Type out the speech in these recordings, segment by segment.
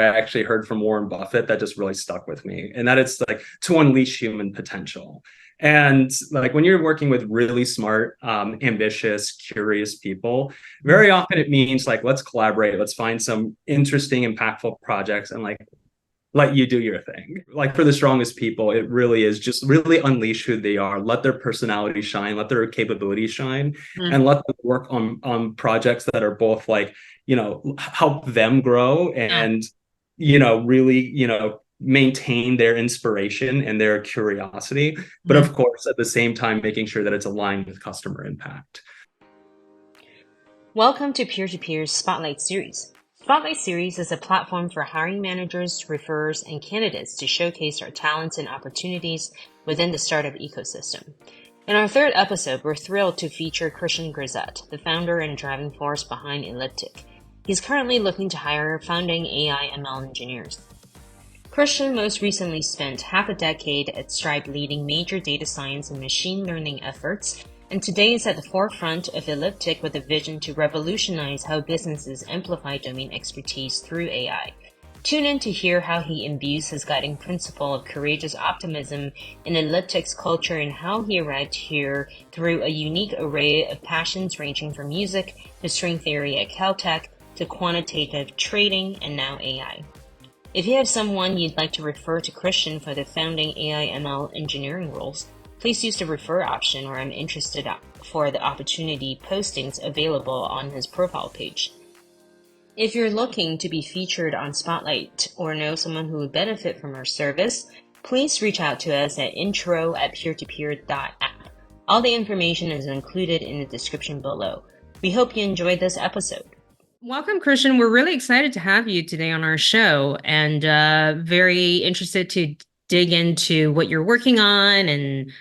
I actually heard from Warren Buffett that just really stuck with me, and that it's like to unleash human potential. And like when you're working with really smart, ambitious, curious people, very often it means like, let's collaborate, let's find some interesting, impactful projects, and like let you do your thing. Like for the strongest people, it really is just really unleash who they are, let their personality shine, let their capabilities shine, and let them work on projects that are both like, help them grow and, really, maintain their inspiration and their curiosity. But of course, at the same time, making sure that it's aligned with customer impact. Welcome to Peer-to-Peer's Spotlight Series. Spotlight Series is a platform for hiring managers, referrers, and candidates to showcase our talents and opportunities within the startup ecosystem. In our third episode, we're thrilled to feature Christian Griset, the founder and driving force behind Elliptic. He's currently looking to hire founding AI ML engineers. Christian most recently spent half a decade at Stripe leading major data science and machine learning efforts, and today is at the forefront of Elliptic with a vision to revolutionize how businesses amplify domain expertise through AI. Tune in to hear how he imbues his guiding principle of courageous optimism in Elliptic's culture and how he arrived here through a unique array of passions ranging from music to string theory at Caltech to quantitative trading and now AI. If you have someone you'd like to refer to Christian for the founding AI ML engineering roles, please use the refer option, or I'm interested for the opportunity postings available on his profile page. If you're looking to be featured on Spotlight or know someone who would benefit from our service, please reach out to us at intro@peertopeer.app. All the information is included in the description below. We hope you enjoyed this episode. Welcome, Christian. We're really excited to have you today on our show and very interested to dig into what you're working on and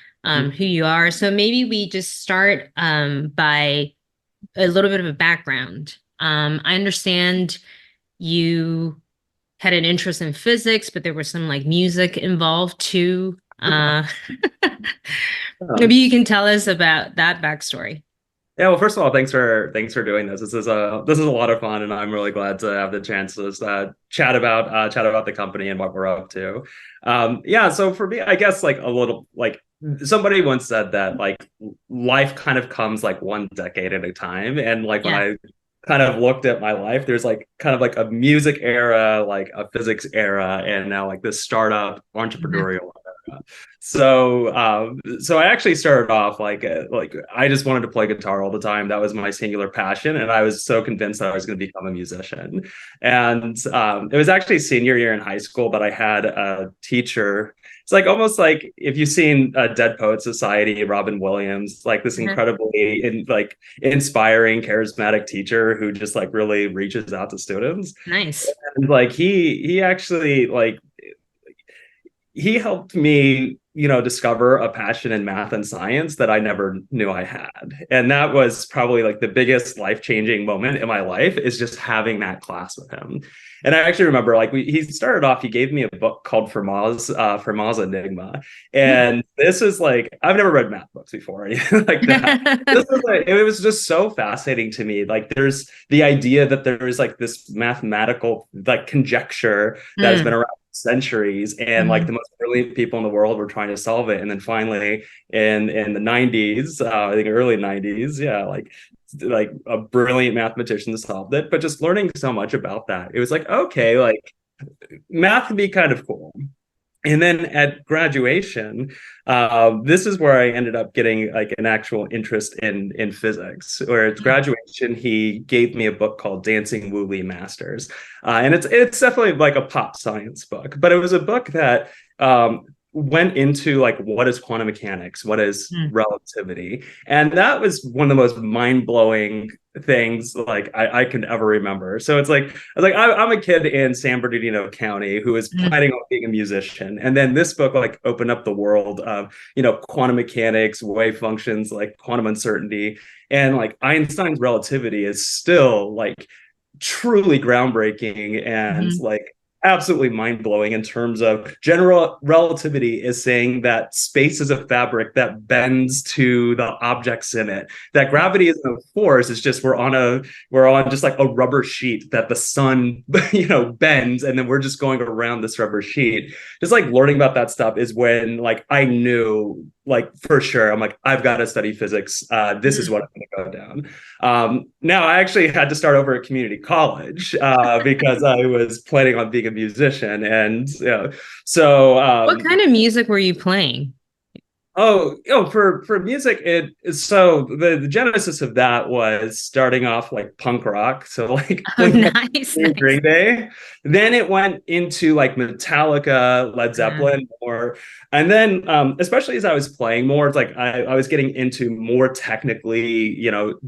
who you are. So maybe we just start by a little bit of a background. I understand you had an interest in physics, but there was some like music involved too. Maybe you can tell us about that backstory. Yeah, well, first of all, thanks for doing this. This is a lot of fun, and I'm really glad to have the chance to chat about the company and what we're up to. Yeah, so for me, I guess like a little like somebody once said that like life kind of comes like one decade at a time, and like when I kind of looked at my life, there's like kind of like a music era, like a physics era, and now like this startup entrepreneurial era. So I actually started off like I just wanted to play guitar all the time. That was my singular passion, and I was so convinced that I was going to become a musician. And it was actually senior year in high school, but I had a teacher. It's like almost like if you've seen Dead Poet Society, Robin Williams, like this incredibly inspiring, charismatic teacher who just like really reaches out to students. Nice. And like he actually like he helped me, discover a passion in math and science that I never knew I had. And that was probably like the biggest life-changing moment in my life, is just having that class with him. And I actually remember like he started off, he gave me a book called Fermat's Enigma. And this is like, I've never read math books before or anything like that. It was just so fascinating to me. Like there's the idea that there is like this mathematical like conjecture that has been around centuries, and like the most brilliant people in the world were trying to solve it. And then finally in the 90s, I think early 90s, like a brilliant mathematician solved it. But just learning so much about that, it was like, okay, like math can be kind of cool. And then at graduation, this is where I ended up getting like an actual interest in physics. Where at graduation, he gave me a book called Dancing Woolly Masters, and it's definitely like a pop science book, but it was a book that went into like what is quantum mechanics, what is relativity, and that was one of the most mind-blowing things like I can ever remember. So it's like I'm a kid in San Bernardino County who is planning on being a musician, and then this book like opened up the world of quantum mechanics, wave functions, like quantum uncertainty, and like Einstein's relativity is still like truly groundbreaking and like absolutely mind-blowing in terms of general relativity is saying that space is a fabric that bends to the objects in it. That gravity isn't a force, it's just we're on just like a rubber sheet that the sun bends, and then we're just going around this rubber sheet. Just like learning about that stuff is when like I knew like for sure I'm like I've got to study physics. This is what I'm going to go down. Now I actually had to start over at community college because I was planning on being a musician, and so What kind of music were you playing? for music, so the genesis of that was starting off like punk rock, so like Oh, Blink nice, nice. Green Day. Then it went into like Metallica, Led Uh, Zeppelin, more, and then especially as I was playing more, it's like I was getting into more technically,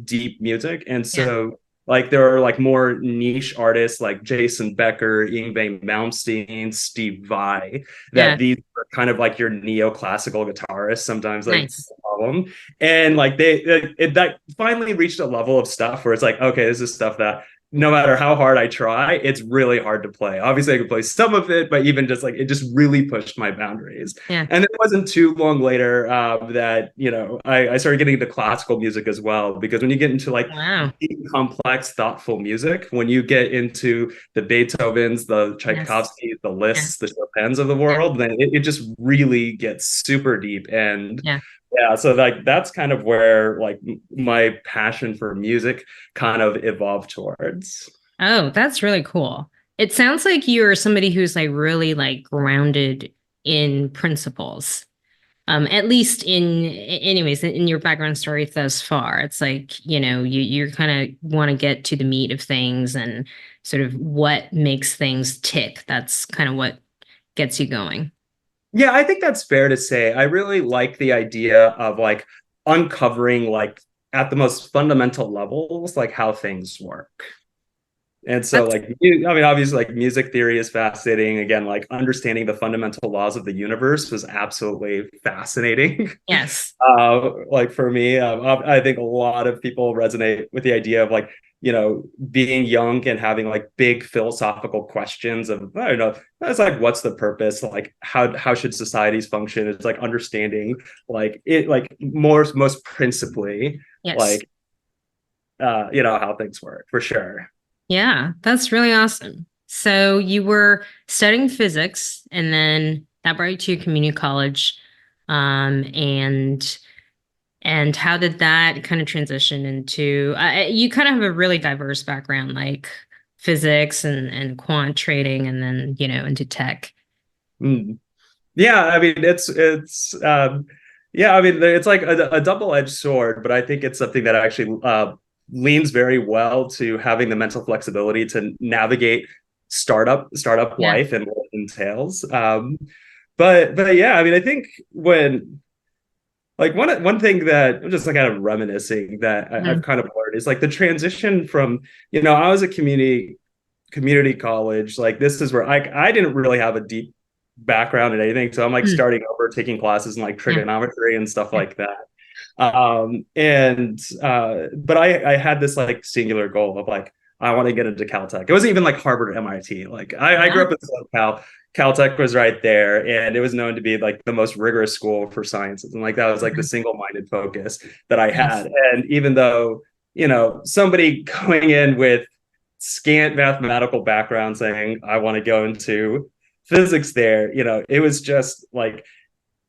deep music, and yeah, so like there are like more niche artists like Jason Becker, Yngwie Malmsteen, Steve Vai, that yeah, these are kind of like your neoclassical guitarists. Sometimes like nice. problem, and like that finally reached a level of stuff where it's like, okay, this is stuff that no matter how hard I try, it's really hard to play. Obviously, I could play some of it, but even just like it just really pushed my boundaries. Yeah. And it wasn't too long later that I started getting into classical music as well, because when you get into like Wow. deep, complex, thoughtful music, when you get into the Beethovens, the Yes. Tchaikovskys, the Yeah. Liszt's, the Chopins of the Yeah. world, then it just really gets super deep. And Yeah. yeah, so like that's kind of where like my passion for music kind of evolved towards. Oh, that's really cool. It sounds like you're somebody who's like really like grounded in principles. At least anyways, in your background story thus far, it's like, you kind of want to get to the meat of things and sort of what makes things tick. That's kind of what gets you going. Yeah, I think that's fair to say. I really like the idea of like uncovering like at the most fundamental levels like how things work. And so, That's like, I mean, obviously, like, music theory is fascinating. Again, like, understanding the fundamental laws of the universe was absolutely fascinating. yes. Like, for me, I think a lot of people resonate with the idea of, like, being young and having, like, big philosophical questions of, I don't know, it's like, what's the purpose? Like, how should societies function? It's like understanding, like, it, like, most principally, Yes. like, how things work, for sure. Yeah, that's really awesome. So you were studying physics and then that brought you to community college. And how did that kind of transition into you kind of have a really diverse background, like physics and quant trading and then, into tech. Mm. Yeah, I mean it's yeah, I mean it's like a double-edged sword, but I think it's something that actually leans very well to having the mental flexibility to navigate startup Yeah. life and what it entails. But yeah, I mean I think when like one thing that I'm just like kind of reminiscing that I've Mhm. kind of learned is like the transition from, I was a community college. Like this is where I didn't really have a deep background in anything. So I'm like Mm. starting over taking classes in like Yeah. trigonometry and stuff Yeah. like that. And but I had this like singular goal of like I want to get into Caltech. It wasn't even like Harvard or MIT. Like I grew Yeah. up in SoCal. Caltech was right there, and it was known to be like the most rigorous school for sciences, and like that was like the Mhm. single-minded focus that I Nice. had. And even though somebody going in with scant mathematical background saying I want to go into physics there, it was just like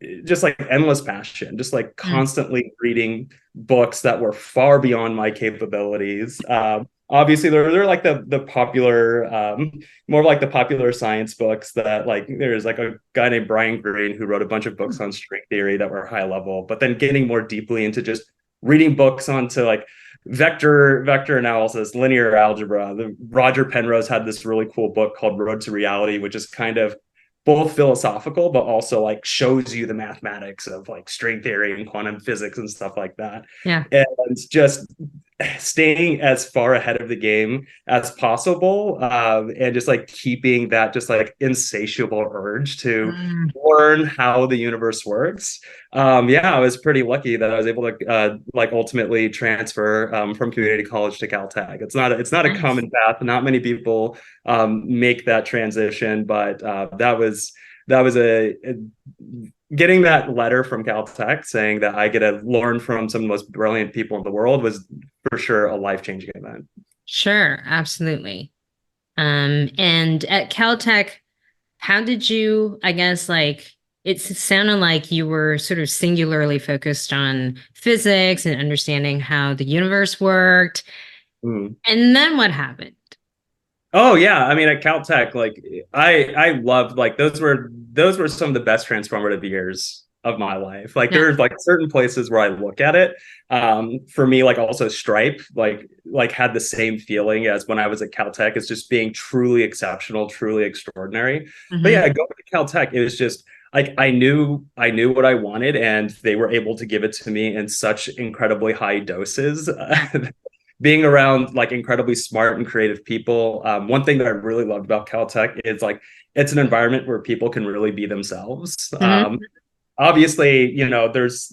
endless passion, just like Mm. constantly reading books that were far beyond my capabilities. Obviously, they're like the popular, more like the popular science books that like there's like a guy named Brian Greene who wrote a bunch of books on string theory that were high level, but then getting more deeply into just reading books onto like vector analysis, linear algebra. Roger Penrose had this really cool book called Road to Reality, which is kind of both philosophical but also like shows you the mathematics of like string theory and quantum physics and stuff like that. Yeah. And just staying as far ahead of the game as possible, and just like keeping that just like insatiable urge to Mm. learn how the universe works. Yeah, I was pretty lucky that I was able to like ultimately transfer from community college to Caltech. It's not a Nice. common path. Not many people make that transition, but that was a getting that letter from Caltech saying that I get to learn from some of the most brilliant people in the world was for sure a life-changing event. Sure, absolutely. And at Caltech, how did you, I guess, like, it sounded like you were sort of singularly focused on physics and understanding how the universe worked. Mm. And then what happened? Oh yeah, I mean at Caltech, like I loved like those were some of the best transformative years of my life. Like Yeah. there's like certain places where I look at it. For me, like also Stripe, like had the same feeling as when I was at Caltech. It's just being truly exceptional, truly extraordinary. But Hmm. yeah, going to Caltech, it was just like I knew what I wanted, and they were able to give it to me in such incredibly high doses. Yeah. Being around like incredibly smart and creative people. One thing that I really loved about Caltech is like it's an environment where people can really be themselves. Hmm. Obviously, there's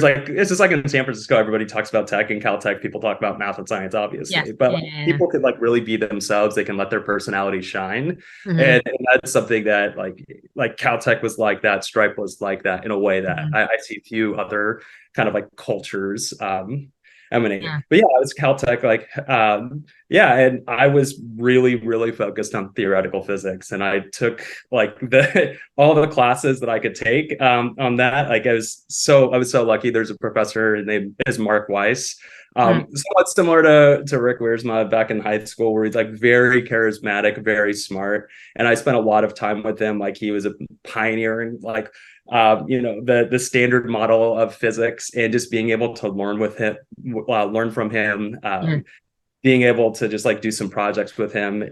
like it's just like in San Francisco, everybody talks about tech, and Caltech people talk about math and science, Yeah. obviously. But Yeah. like, Yeah. people can like really be themselves. They can let their personality shine, Hmm. and that's something that like Caltech was like that. Stripe was like that in a way that Hmm. I see few other kind of like cultures emanate. Yeah. But yeah, it's Caltech. Like yeah, and I was really really focused on theoretical physics, and I took like the all the classes that I could take on that. Like I was so lucky. There's a professor named is Mark Weiss, Hmm. somewhat similar to Rick Wiersma back in high school, where he's like very charismatic, very smart, and I spent a lot of time with him. Like he was a pioneer in like the standard model of physics, and just being able to learn from him, Yeah. being able to just like do some projects with him,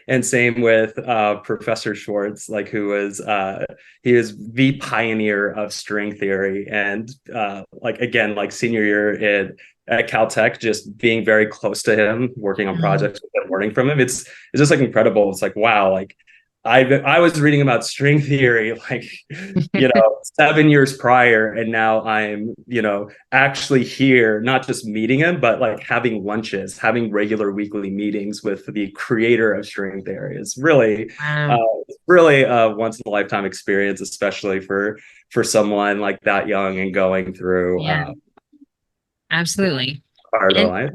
and same with Professor Schwartz, like who was he was the pioneer of string theory, and like again, like senior year at Caltech, just being very close to him, working on Hmm. projects with him, learning from him. It's just like incredible. It's like wow, like I was reading about string theory like 7 years prior, and now I'm actually here, not just meeting him, but like having lunches, having regular weekly meetings with the creator of string theory. It's Wow. really a once in a lifetime experience, especially for someone like that young and going through Yeah. Absolutely. part of their And life.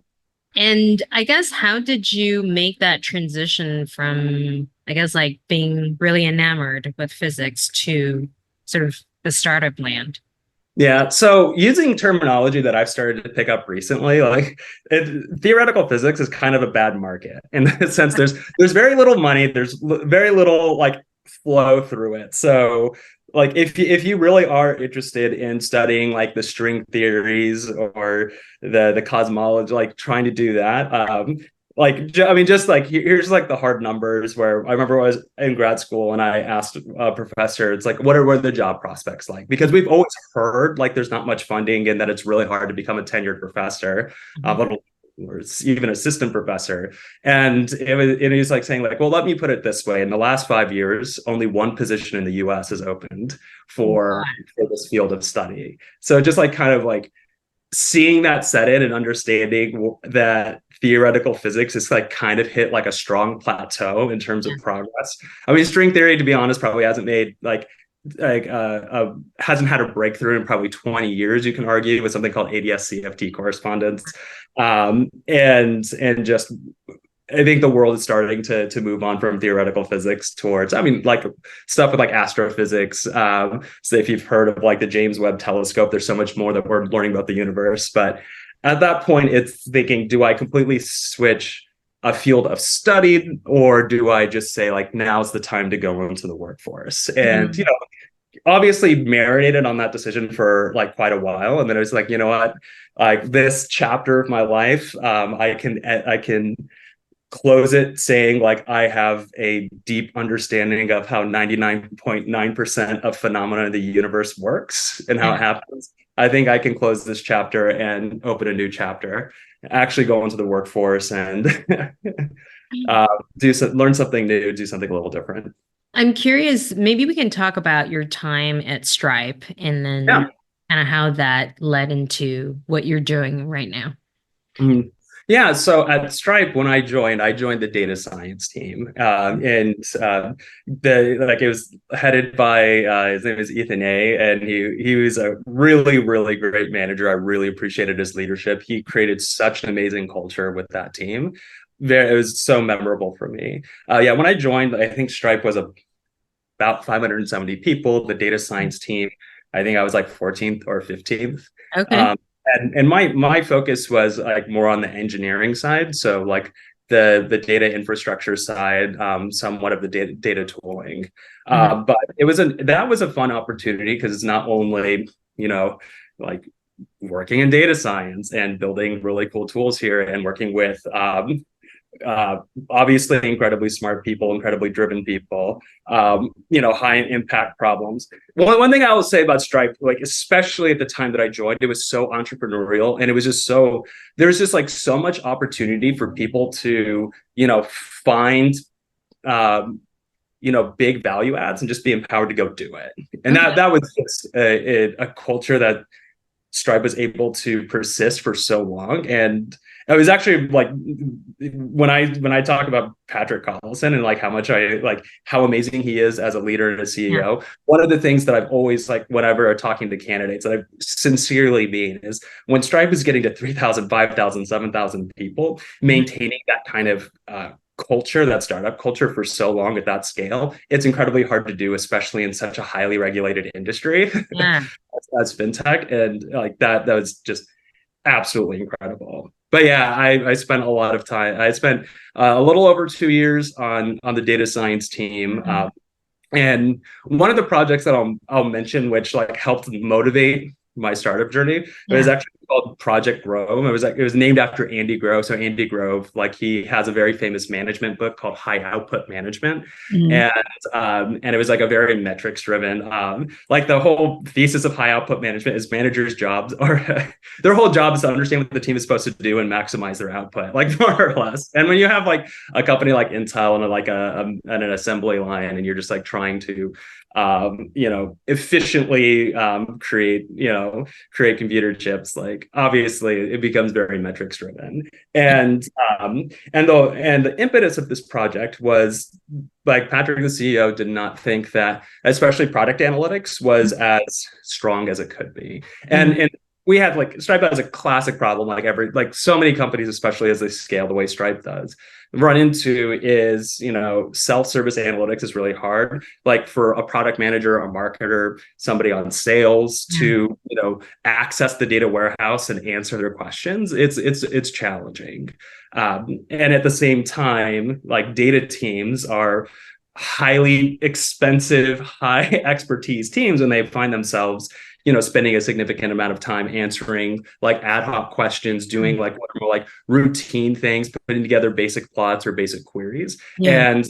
and I guess how did you make that transition from, I guess, like being really enamored with physics to sort of the startup land? Yeah. So using terminology that I've started to pick up recently, like theoretical physics is kind of a bad market in the sense there's very little money, there's very little like flow through it. So like if you really are interested in studying like the string theories or the cosmology, like trying to do that, I mean, just like here's like the hard numbers. Where I remember I was in grad school and I asked a professor, it's like, what are the job prospects like? Because we've always heard like there's not much funding and that it's really hard to become a tenured professor, Mhm. or even assistant professor. And he was like saying like, well, let me put it this way: in the last 5 years, only one position in the U.S. has opened for Wow. for this field of study. So just like kind of like seeing that set in and understanding that theoretical physics is like kind of hit like a strong plateau in terms Yeah. of progress. I mean, string theory, to be honest, probably hasn't made hasn't had a breakthrough in probably 20 years, you can argue, with something called ADS CFT correspondence. And just I think the world is starting to move on from theoretical physics towards, I mean, like stuff with like astrophysics. So if you've heard of like the James Webb Telescope, there's so much more that we're learning about the universe. But at that point, it's thinking, do I completely switch a field of study, or do I just say like now's the time to go into the workforce? And Mhm. obviously marinated on that decision for like quite a while, and then I was like, you know what, like this chapter of my life, I can close it saying like I have a deep understanding of how 99.9% of phenomena in the universe works and how Yeah. it happens. I think I can close this chapter and open a new chapter, actually go into the workforce and learn something new, do something a little different. I'm curious, maybe we can talk about your time at Stripe and then Yeah. kind of how that led into what you're doing right now. Mhm. Yeah, so at Stripe, when I joined the data science team, and the like it was headed by his name is Ethan A, and he was a really really great manager. I really appreciated his leadership. He created such an amazing culture with that team. It was so memorable for me. Yeah, when I joined, I think Stripe was about 570 people. The data science team, I think I was like 14th or 15th. Okay. Um, and my focus was like more on the engineering side, so like the data infrastructure side, somewhat of the data tooling. Mhm. But that was a fun opportunity because it's not only like working in data science and building really cool tools here and working with uh, obviously incredibly smart people, incredibly driven people, high impact problems. One thing I will say about Stripe, like especially at the time that I joined, it was so entrepreneurial, and it was just there's just like so much opportunity for people to, find, big value adds and just be empowered to go do it. And Okay. that was just a culture that Stripe was able to persist for so long. And it was actually like when I talk about Patrick Collison and like how much I like how amazing he is as a leader and a Yeah. CEO. One of the things that I've always like whenever talking to candidates that I sincerely mean is when Stripe is getting to 3,000, 5,000, 7,000 people, Mhm. maintaining that kind of culture, that startup culture for so long at that scale, it's incredibly hard to do, especially in such a highly regulated industry. Yeah. As fintech, and like that was just absolutely incredible. But yeah, I spent a lot of time. I spent a little over 2 years on the data science team. Mhm. And one of the projects that I'll mention, which like helped motivate my startup journey, it was Yeah. actually called Project Grove. It was named after Andy Grove. So Andy Grove, like he has a very famous management book called High Output Management, Mhm. and it was like a very metrics driven. Like the whole thesis of high output management is managers' jobs or their whole job is to understand what the team is supposed to do and maximize their output, like more or less. And when you have like a company like Intel and like an assembly line, and you're just like trying to efficiently create computer chips, like obviously it becomes very metrics driven. And the impetus of this project was like Patrick, the CEO, did not think that, especially product analytics, was as strong as it could be. Mhm. And we had like Stripe has a classic problem, like so many companies, especially as they scale the way Stripe does, run into is self-service analytics is really hard. Like for a product manager, a marketer, somebody on sales Yeah. to access the data warehouse and answer their questions, it's challenging. And at the same time, like data teams are highly expensive, high expertise teams, and they find themselves spending a significant amount of time answering like ad hoc questions, doing Mhm. like what are more like routine things, putting together basic plots or basic queries. Yeah. And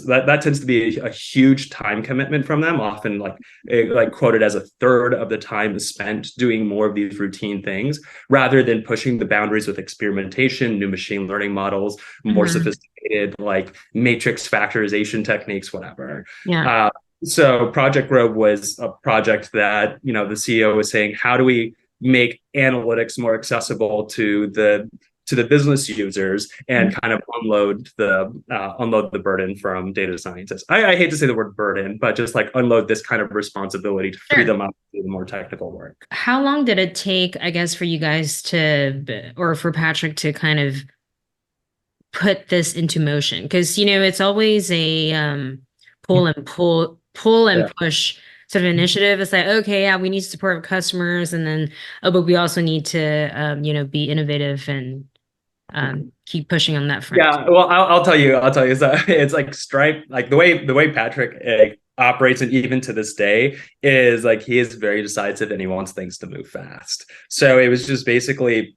that tends to be a huge time commitment from them, often like quoted as a third of the time is spent doing more of these routine things rather than pushing the boundaries with experimentation, new machine learning models, more Mhm. sophisticated like matrix factorization techniques, whatever. Yeah. So Project Grove was a project that the CEO was saying, how do we make analytics more accessible to the business users and Mhm. kind of unload the burden from data scientists. I hate to say the word burden, but just like unload this kind of responsibility to free Sure. them up to do the more technical work. How long did it take, I guess, for you guys or for Patrick to kind of put this into motion? Because, it's always a pull and Yeah. push sort of initiative. It's like, okay, yeah, we need to support customers, and then, oh, but we also need to, be innovative and keep pushing on that front. Yeah, well, I'll tell you, so it's like Stripe, like the way Patrick operates, and even to this day, is like he is very decisive and he wants things to move fast. So it was just basically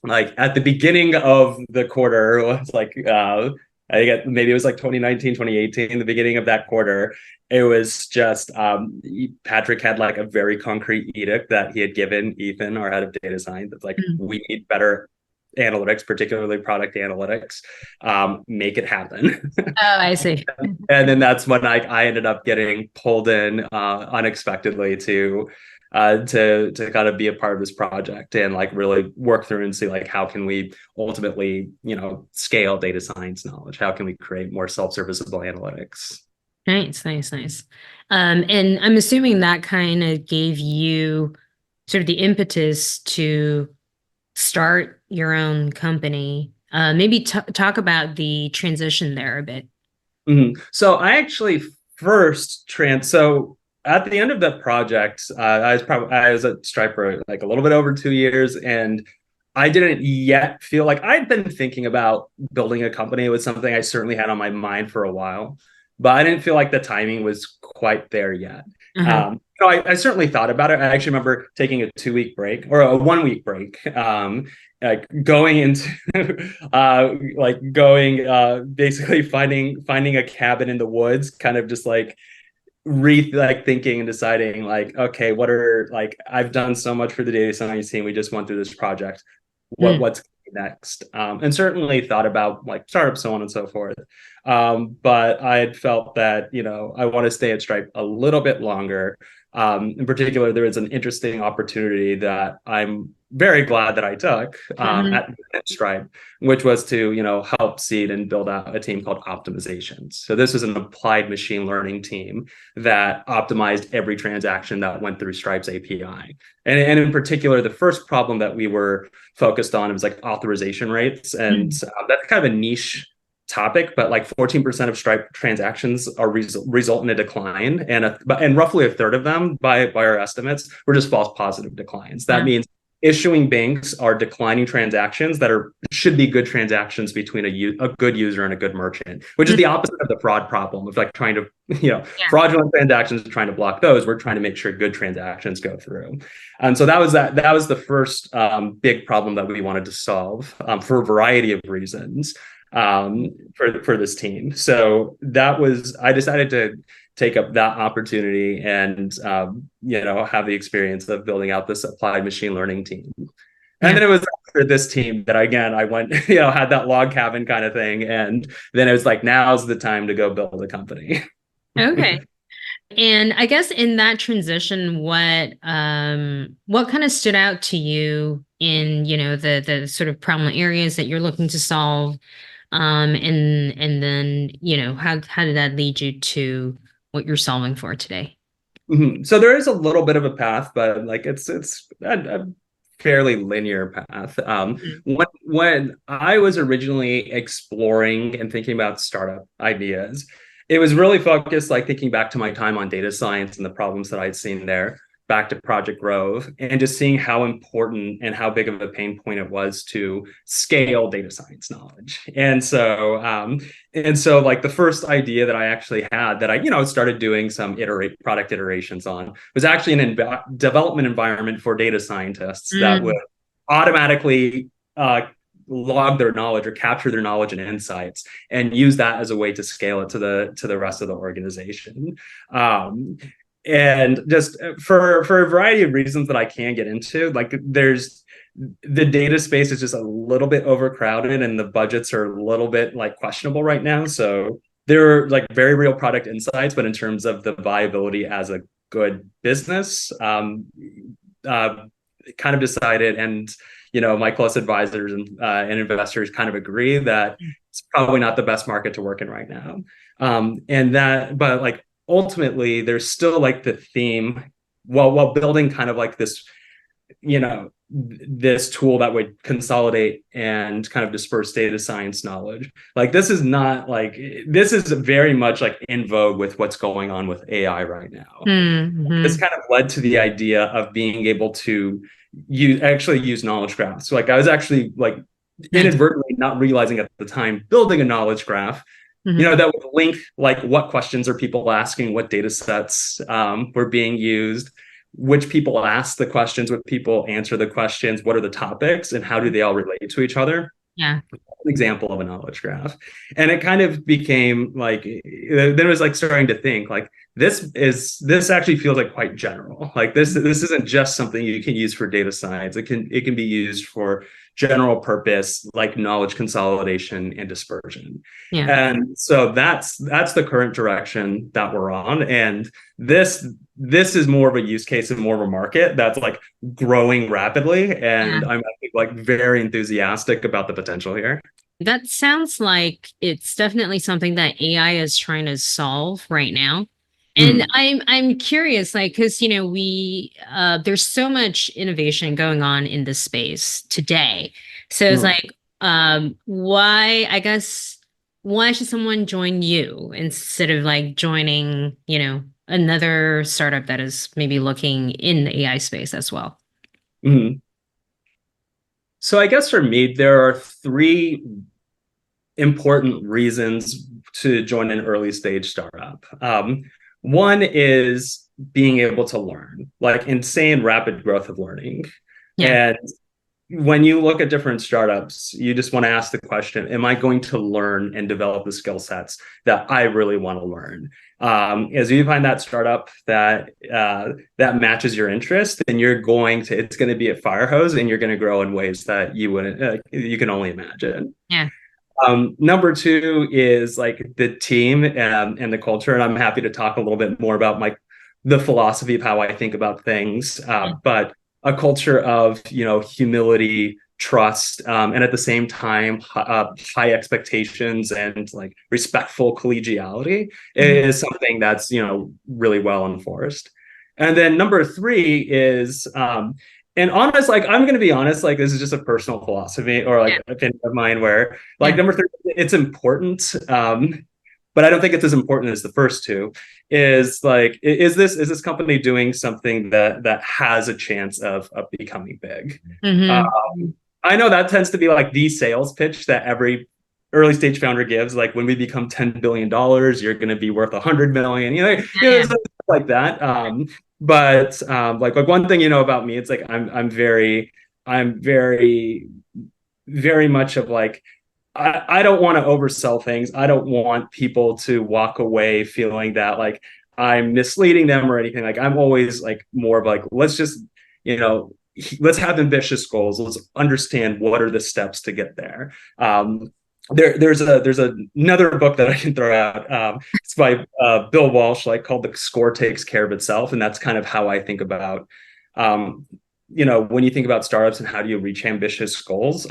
like at the beginning of the quarter, it was like I think maybe it was like 2019, 2018, the beginning of that quarter. It was just Patrick had like a very concrete edict that he had given Ethan, our head of data science. It's like, Mm. we need better analytics, particularly product analytics. Make it happen. Oh, I see. And then that's when I ended up getting pulled in unexpectedly to kind of be a part of this project and like really work through and see like how can we ultimately, scale data science knowledge? How can we create more self-serviceable analytics? Nice, nice, nice. And I'm assuming that kind of gave you sort of the impetus to start your own company. Maybe talk about the transition there a bit. So I actually first trans. So at the end of that project, I was at Stripe for like a little bit over 2 years, and I didn't yet feel like I'd been thinking about building a company. It was something I certainly had on my mind for a while, but I didn't feel like the timing was quite there yet. Uh-huh. I certainly thought about it. I actually remember taking a 2 week break or a 1 week break, like going into like going basically finding a cabin in the woods, kind of just like thinking and deciding like, okay, what are like, I've done so much for the data science team, we just went through this project, Mm. what's next, and certainly thought about like startups, so on and so forth, but I had felt that I want to stay at Stripe a little bit longer. In particular, there is an interesting opportunity that I'm very glad that I took Mhm. at Stripe, which was to help seed and build out a team called Optimizations. So this is an applied machine learning team that optimized every transaction that went through Stripe's API. And in particular, the first problem that we were focused on was like authorization rates. And Mm. that's kind of a niche topic, but like 14% of Stripe transactions are result in a decline, and roughly a third of them, by our estimates, were just false positive declines. That Yeah. means issuing banks are declining transactions that should be good transactions between a good user and a good merchant, which is Mm. the opposite of the fraud problem of like trying to Yeah. fraudulent transactions and trying to block those. We're trying to make sure good transactions go through. And so that was the first big problem that we wanted to solve, for a variety of reasons, for this team. So I decided to take up that opportunity and have the experience of building out this applied machine learning team. And Yeah. then it was after this team that again I went, had that log cabin kind of thing, and then it was like, now's the time to go build a company. Okay. And I guess in that transition, what kind of stood out to you in, the sort of problem areas that you're looking to solve? And then, how did that lead you to what you're solving for today? So there is a little bit of a path, but like it's a fairly linear path. Mhm. When I was originally exploring and thinking about startup ideas, it was really focused, like thinking back to my time on data science and the problems that I'd seen there, back to Project Grove, and just seeing how important and how big of a pain point it was to scale data science knowledge. And so like the first idea that I actually had that I started doing some product iterations on was actually an development environment for data scientists that would Mm. automatically log their knowledge or capture their knowledge and insights and use that as a way to scale it to the rest of the organization. And just for a variety of reasons that I can get into, like the data space is just a little bit overcrowded and the budgets are a little bit like questionable right now. So there are like very real product insights, but in terms of the viability as a good business, uh, kind of decided, and my close advisors and investors kind of agree that it's probably not the best market to work in right now. But like ultimately, there's still like the theme, while building kind of like this tool that would consolidate and kind of disperse data science knowledge. Like this is very much like in vogue with what's going on with AI right now. This Mm-hmm. kind of led to the idea of being able to use knowledge graphs. So like I was actually like Nice. inadvertently, not realizing at the time, building a knowledge graph, Mm-hmm. that would link like what questions are people asking, what data sets were being used, which people ask the questions, what people answer the questions, what are the topics, and how do they all relate to each other. Yeah. an example of a knowledge graph. And it kind of became like, then it was like starting to think like, this actually feels like quite general. Like this isn't just something you can use for data science. It can be used for general purpose like knowledge consolidation and dispersion. Yeah. And so that's the current direction that we're on. And this is more of a use case and more of a market that's like growing rapidly. Yeah. And I'm like very enthusiastic about the potential here. That sounds like it's definitely something that AI is trying to solve right now. And Mm, I'm curious, like, because we there's so much innovation going on in this space today. So it's mm, like, why, I guess, why should someone join you instead of like joining, another startup that is maybe looking in the AI space as well? mm. So I guess for me, there are three important reasons to join an early stage startup. One is being able to learn, like insane rapid growth of learning. Yeah. And when you look at different startups, you just want to ask the question, am I going to learn and develop the skill sets that I really want to learn? As you find that startup that matches your interest, then it's going to be a fire hose and you're going to grow in ways that you can only imagine. Yeah. Number two is like the team and the culture. And I'm happy to talk a little bit more about the philosophy of how I think about things. But a culture of, humility, trust, and at the same time, high expectations and like respectful collegiality Mhm. is something that's, really well enforced. And then number three is, and honest, like I'm going to be honest, like this is just a personal philosophy or Yeah. like opinion of mine where like Yeah. number three, it's important. But I don't think it's as important as the first two. Is like, is this company doing something that has a chance of becoming big? Hmm. I know that tends to be like the sales pitch that every early stage founder gives. Like when we become $10 billion, you're going to be worth 100 million. Yeah. Stuff like that. But like one thing about me, it's like I'm very very much of like I don't want to oversell things. I don't want people to walk away feeling that like I'm misleading them or anything. Like I'm always like more of like, let's just, you know, let's have ambitious goals. Let's understand what are the steps to get there. There's another book that I can throw out. It's by Bill Walsh, like called "The Score Takes Care of Itself," and that's kind of how I think about um, when you think about startups and how do you reach ambitious goals.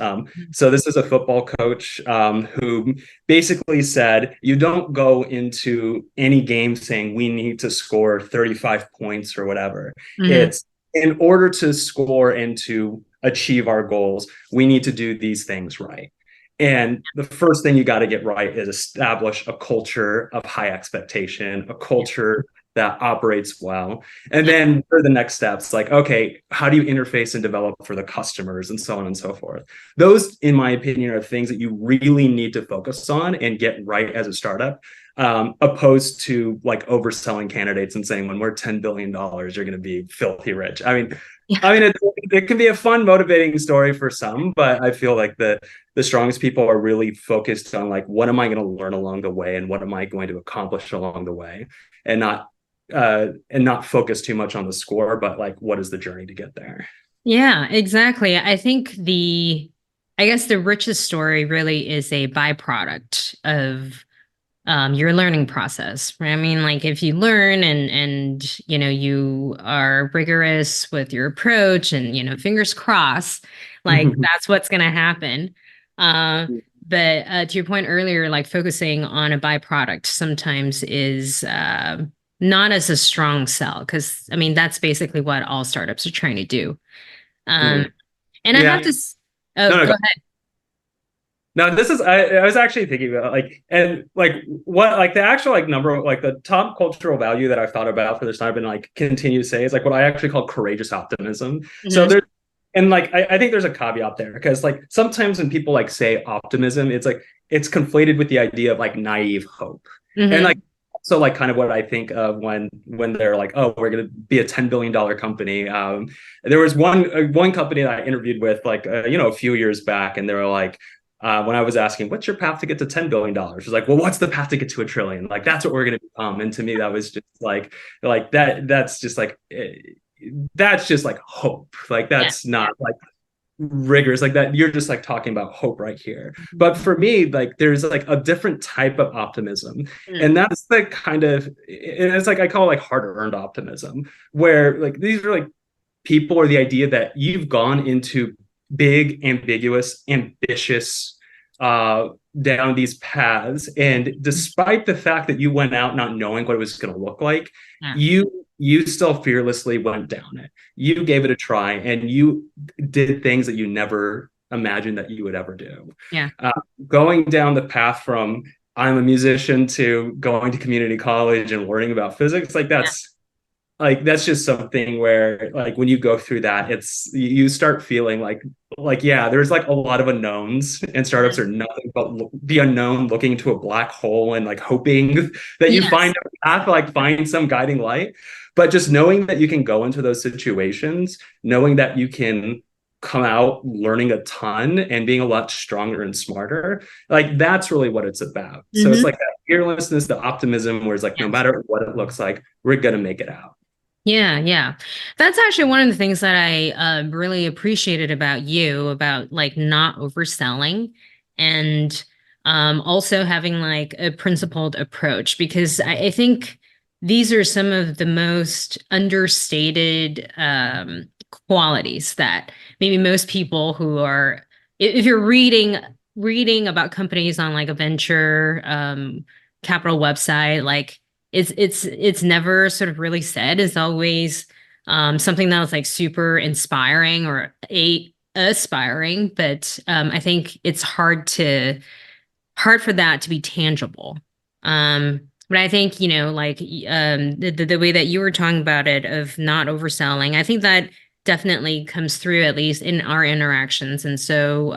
So this is a football coach who basically said, you don't go into any game saying we need to score 35 points or whatever. Hmm. It's in order to score and to achieve our goals, we need to do these things right. And the first thing you got to get right is establish a culture of high expectation, a culture that operates well. And Yeah. then for the next steps, like, okay, how do you interface and develop for the customers and so on and so forth? Those, in my opinion, are things that you really need to focus on and get right as a startup, opposed to like overselling candidates and saying when we're $10 billion, you're going to be filthy rich. It can be a fun, motivating story for some, but I feel like the strongest people are really focused on like, what am I going to learn along the way and what am I going to accomplish along the way, and not focus too much on the score, but like, what is the journey to get there? Yeah, exactly. I think I guess the richest story really is a byproduct of your learning process, right? I mean, like if you learn and you are rigorous with your approach and fingers crossed, like that's what's going to happen. Uh, but to your point earlier, like focusing on a byproduct sometimes is not as a strong sell because I mean that's basically what all startups are trying to do. Um, and I have Yeah. to. Oh, No, no, go go. ahead. No, this is I was actually thinking about like, and like what like the actual like number, like the top cultural value that I've thought about for this time and like continue to say is like what I actually call courageous optimism. So Hmm. there's and like I think there's a caveat there because like sometimes when people like say optimism, it's like it's conflated with the idea of like naive hope. And like Hmm. so like kind of what I think of when they're like, oh, we're gonna be a $10 billion company. There was one company that I interviewed with like a few years back, and they were like, when I was asking, what's your path to get to $10 billion? She's like, well, what's the path to get to a trillion? Like, that's what we're going to become. And to me, that was just like that's just like, that's just like hope. Like, Yeah. that's not like rigorous like that. You're just like talking about hope right here. But for me, like there's like a different type of optimism. And that's the kind of, and it's like I call it like hard-earned optimism, where like these are like people, or the idea that you've gone into big, ambiguous, ambitious down these paths, and despite the fact that you went out not knowing what it was going to look like, Yeah. you still fearlessly went down it. You gave it a try, and you did things that you never imagined that you would ever do. Yeah. Going down the path from I'm a musician to going to community college and learning about physics, like that's just something where like when you go through that, it's you start feeling like yeah, there's like a lot of unknowns, and startups are nothing but the unknown, looking into a black hole and like hoping that you find a path, like find some guiding light. But just knowing that you can go into those situations, knowing that you can come out learning a ton and being a lot stronger and smarter, like that's really what it's about. So it's like that fearlessness, the optimism, where it's like no matter what it looks like, we're gonna make it out. Yeah, yeah. That's actually one of the things that I really appreciated about you, about like not overselling, and also having like a principled approach, because I think these are some of the most understated qualities that maybe most people who are, if you're reading about companies on like a venture capital website, like it's never sort of really said. It's always something that was like super inspiring or aspiring, but I think it's hard for that to be tangible. But I think, you know, like the way that you were talking about it, of not overselling, I think that definitely comes through, at least in our interactions. And so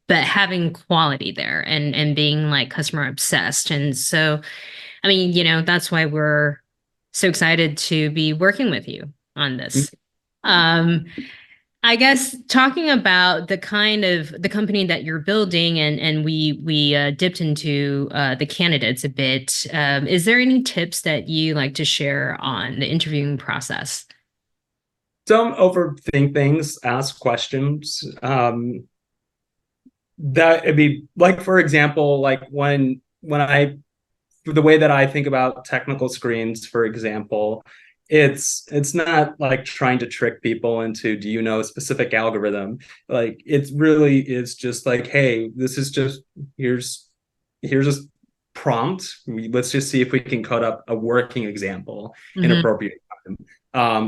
but having quality there, and being like customer obsessed. And so I mean, you know, that's why we're so excited to be working with you on this. I guess talking about the kind of the company that you're building, and we dipped into the candidates a bit. Is there any tips that you like to share on the interviewing process? Don't overthink things, ask questions. That it'd be like, for example, like when I the way that I think about technical screens, for example, it's not like trying to trick people into, do you know a specific algorithm? Like it really is just like, hey, this is just here's a prompt. Let's just see if we can code up a working example in appropriate time.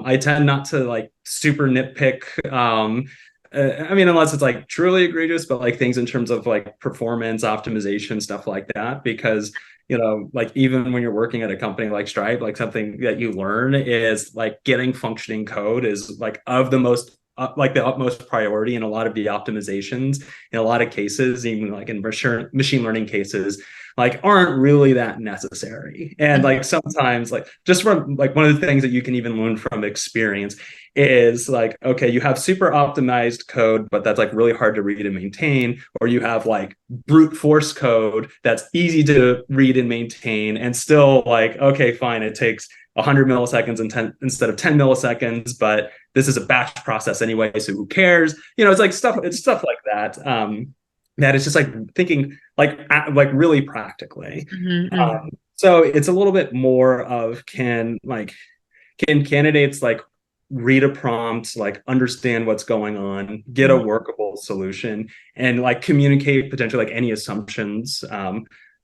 I tend not to like super nitpick. I mean, unless it's like truly egregious, but like things in terms of like performance optimization, stuff like that, because you know, like even when you're working at a company like Stripe, like something that you learn is like getting functioning code is like of the most like the utmost priority in a lot of the optimizations. In a lot of cases, even like in machine learning cases, like aren't really that necessary. And like sometimes, like just from like one of the things that you can even learn from experience is like, okay, you have super optimized code, but that's like really hard to read and maintain, or you have like brute force code that's easy to read and maintain, and still like, okay, fine, it takes 100 milliseconds instead of 10 milliseconds, but this is a batch process anyway, so who cares? You know, it's stuff like that. That is just like thinking like really practically. So it's a little bit more of can candidates like read a prompt, like understand what's going on, get a workable solution, and like communicate potentially like any assumptions.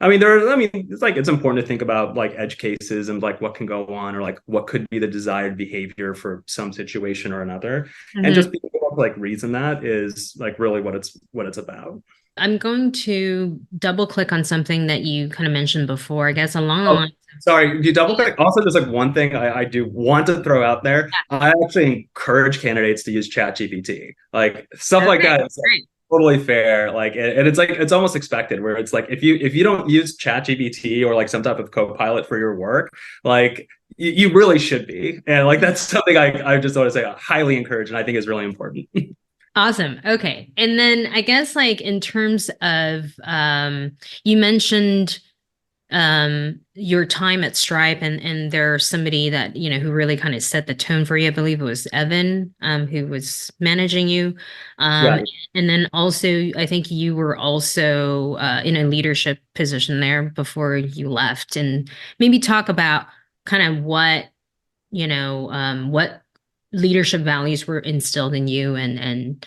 I mean, it's like it's important to think about like edge cases and like what can go on, or like what could be the desired behavior for some situation or another. And just being able to like reason that is like really what it's about. I'm going to double click on something that you kind of mentioned before, I guess along the Oh, lines. sorry, you double click. Also, there's like one thing I do want to throw out there. I actually encourage candidates to use ChatGPT, like stuff like that. It's like totally fair. Like, and it's like it's almost expected. Where it's like if you don't use ChatGPT or like some type of co-pilot for your work, like you really should be. And like that's something I just want to say I highly encourage, and I think is really important. Awesome. Okay. And then I guess like in terms of you mentioned your time at Stripe, and there's somebody that who really kind of set the tone for you. I believe it was Evan who was managing you. um Right. and then also I think you were also in a leadership position there before you left, and maybe talk about kind of what leadership values were instilled in you, and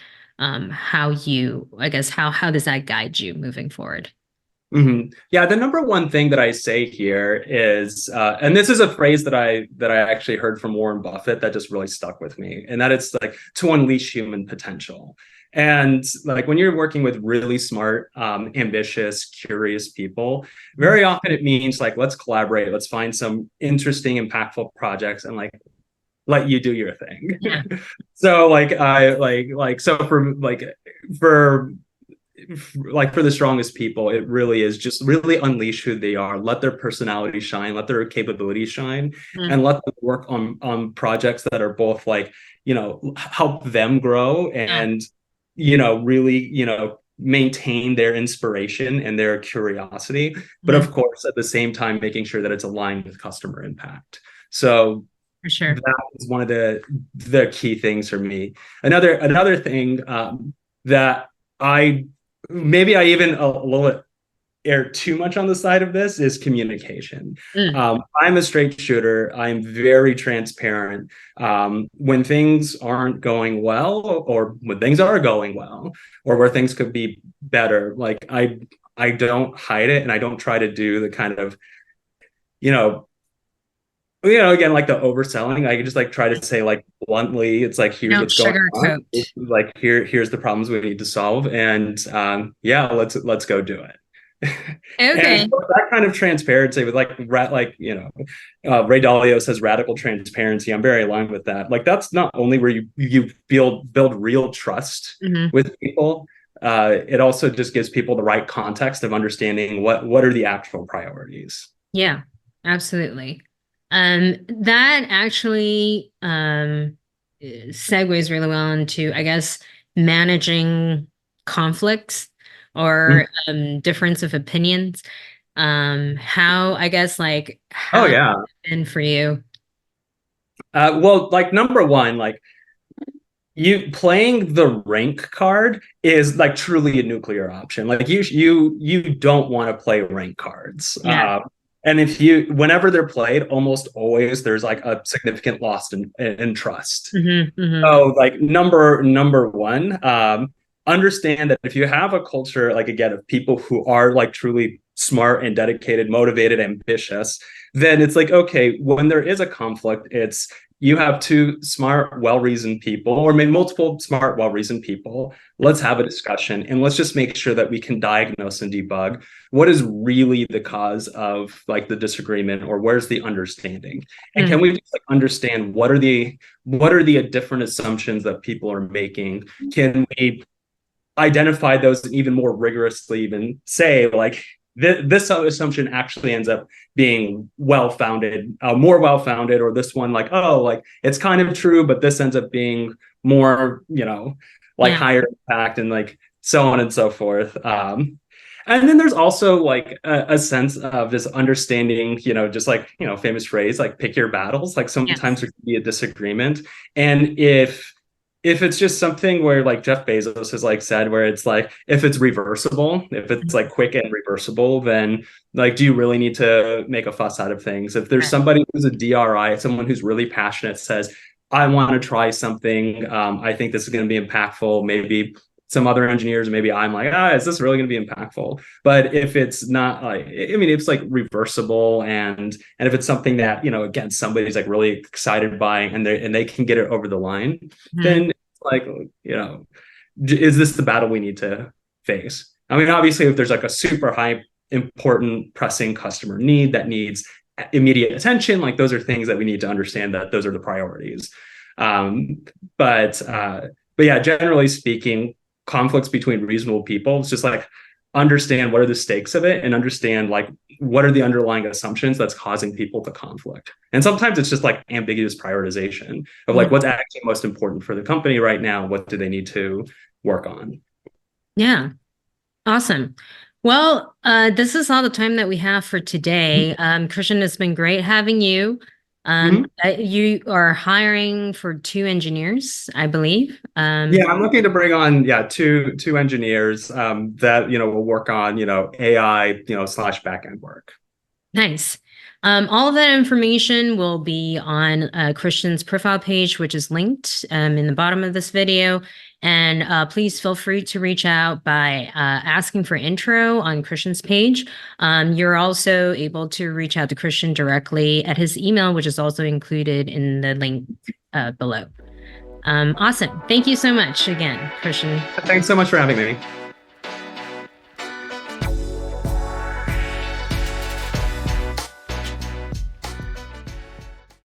how you, I guess, how does that guide you moving forward? Yeah, the number one thing that I say here is, and this is a phrase that I actually heard from Warren Buffett that just really stuck with me, and that it's like to unleash human potential. And like when you're working with really smart, ambitious, curious people, very often it means like let's collaborate, let's find some interesting, impactful projects, and like let you do your thing. Yeah. So like I like so for for the strongest people, it really is just really unleash who they are, let their personality shine, let their capabilities shine, Mm. and let them work on projects that are both like help them grow Yeah. and really maintain their inspiration and their curiosity, but Mhm. of course at the same time making sure that it's aligned with customer impact. So For sure. that is one of the key things for me. Another thing that I maybe I even a little bit err too much on the side of this is communication. Mm. I'm a straight shooter. I'm very transparent. When things aren't going well, or when things are going well, or where things could be better, like I don't hide it, and I don't try to do the kind of you know again, like the overselling. I could just like try to say like bluntly, it's like here's Don't what's going on. sugarcoat. Like here's the problems we need to solve, and yeah, let's go do it. And Okay. so that kind of transparency with Ray Dalio says radical transparency. I'm very aligned with that. Like that's not only where you build real trust Hmm. with people. It also just gives people the right context of understanding what are the actual priorities. Yeah, absolutely. That actually segues really well into, I guess, managing conflicts or difference of opinions. How, I guess, like, Oh how has yeah. it been for you? Well, like number one, like you playing the rank card is like truly a nuclear option. Like you don't want to play rank cards. Yeah. And if you whenever they're played, almost always there's like a significant loss in trust. Hmm. Hmm. So like number one, understand that if you have a culture like again of people who are like truly smart and dedicated, motivated, ambitious, then it's like okay, when there is a conflict, it's you have two smart, well-reasoned people, or maybe multiple smart, well-reasoned people. Let's have a discussion and let's just make sure that we can diagnose and debug what is really the cause of like the disagreement or where's the understanding. And Mm. can we just like understand what are the different assumptions that people are making? Can we identify those and even more rigorously even say like this assumption actually ends up being well founded, more well founded, or this one like oh like it's kind of true, but this ends up being more like Yeah. higher impact and like so on and so forth. And then there's also like a sense of this understanding, just like famous phrase like pick your battles. Like Yes. sometimes there can be a disagreement, and if it's just something where like Jeff Bezos has like said where it's like if it's reversible, if it's like quick and reversible, then like do you really need to make a fuss out of things? If there's Right. somebody who's a DRI, someone who's really passionate says I want to try something, I think this is going to be impactful, maybe some other engineers, maybe I'm like is this really going to be impactful? But if it's not like I mean it's like reversible, and if it's something that again somebody's like really excited by and they can get it over the line, Mhm. then like is this the battle we need to face? I mean obviously if there's like a super high important pressing customer need that needs immediate attention, like those are things that we need to understand that those are the priorities. um but uh but yeah, generally speaking, conflicts between reasonable people, it's just like understand what are the stakes of it and understand like what are the underlying assumptions that's causing people to conflict. And sometimes it's just like ambiguous prioritization of like what's actually most important for the company right now, what do they need to work on. Yeah. Awesome. Well, this is all the time that we have for today. Christian, it's been great having you. Mm-hmm. You are hiring for 2 engineers, I believe. Yeah, I'm looking to bring on two engineers that will work on AI slash backend work. Nice. All of that information will be on Christian's profile page, which is linked in the bottom of this video. And please feel free to reach out by asking for intro on Christian's page. You're also able to reach out to Christian directly at his email, which is also included in the link below. Awesome. Thank you so much again, Christian. Thanks so much for having me.